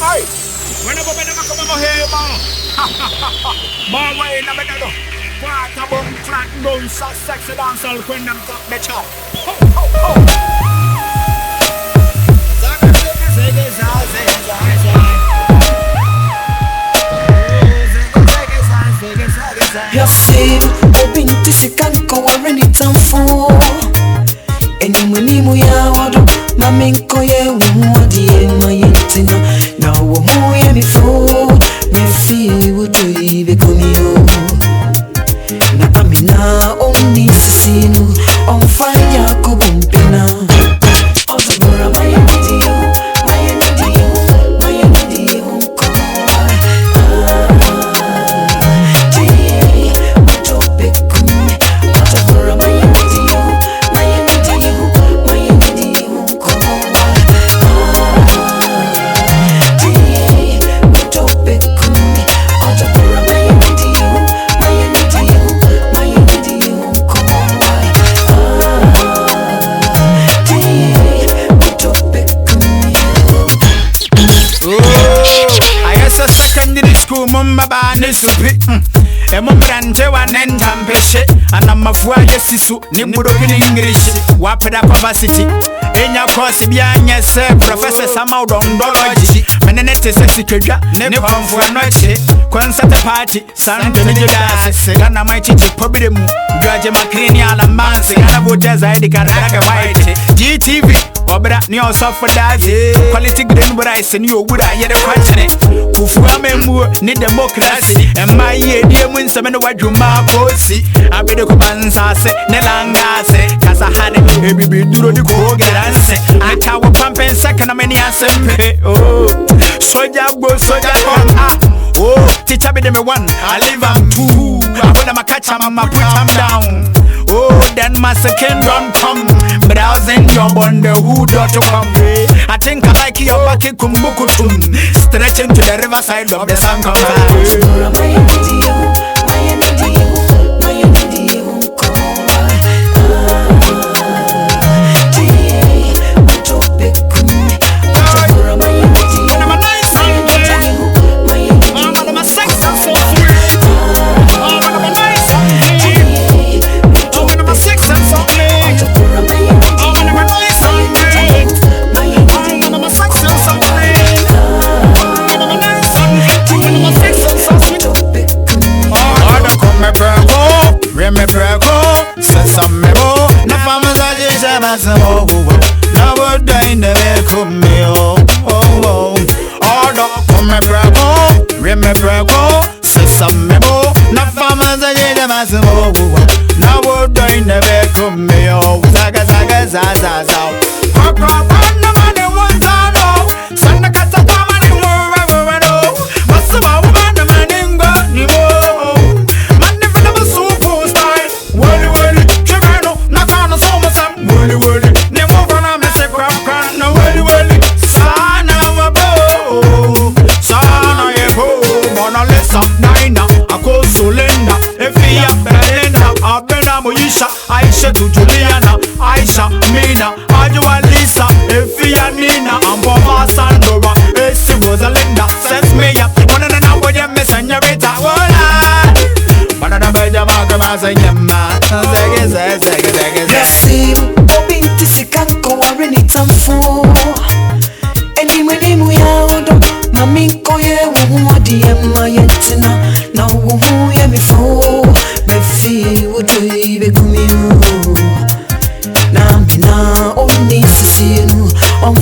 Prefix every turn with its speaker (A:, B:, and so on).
A: Hey, whenever I come over here, man. Man, way in the middle. What a bum flat bone, so sexy dance all when them got the chop. Ho, ho, ho.
B: Eu sei, o binti se canco a renitan fu. Eni mani mu ya wado, maminko ye wadi e mayentina. Na wo mu ye mi fu, me fi wuto ibe kumio. Na amina oni sisinu, on fire ko bumpina. Ozabora mayeniti yo, mayeniti yo, mayeniti yo ko.
C: Mumba bani supi Mumbrante wa nentampeche Anamafua yesisu Nimbudoki ni English Wapeda capacity Enya kosi bianye se Professor Sama Odontology Menenete sexy keja Nipamfu anoche Concert party Sante nijidase Kana maichichi pobidemu George Makrini alamansi Kana voteza hedi karaka white GTV Obra ni osofu dazi Quality green rice ni obura yede kwachene Kufuwa membu ni democracy Emma ye diye mwensemene wajuma posi Abide kubansase nelangase Kasa hane ebibi duro di kuhogeranse Aka wapampe sekana meni asempe Soja go soja come Oh, teacher be me one, I live am two I put them a catch am, I'ma put them down Oh, then my second run come Browsing your bond, who.com I think I like your back in Kumbukutum Stretching to the riverside of the sun come me prego, sesamebo, na fama za jisha basamo, na woda inde kumeo, odo come prego, me prego, sesamebo, na fama za jisha basamo, na woda inde kumeo, zaga zaga zaza zaza, papa na mane wazano, sana kata kama ni mwano, masama wana maningo ni wo. Aisha to Juliana, Aisha, Mina, Ajua Lisa, Efia Nina, Amboma Sandora, Esi Rosalinda, Sets me up, one and an hour, you miss and you rita, voila. But I don't bet your mouth, I'm saying, Yamma,
B: Yes, Binti Sikanko, I really time for any money, we are Maminko, yeah, who are Yetina, now who hear me for Befi, would you be coming? Na only see you on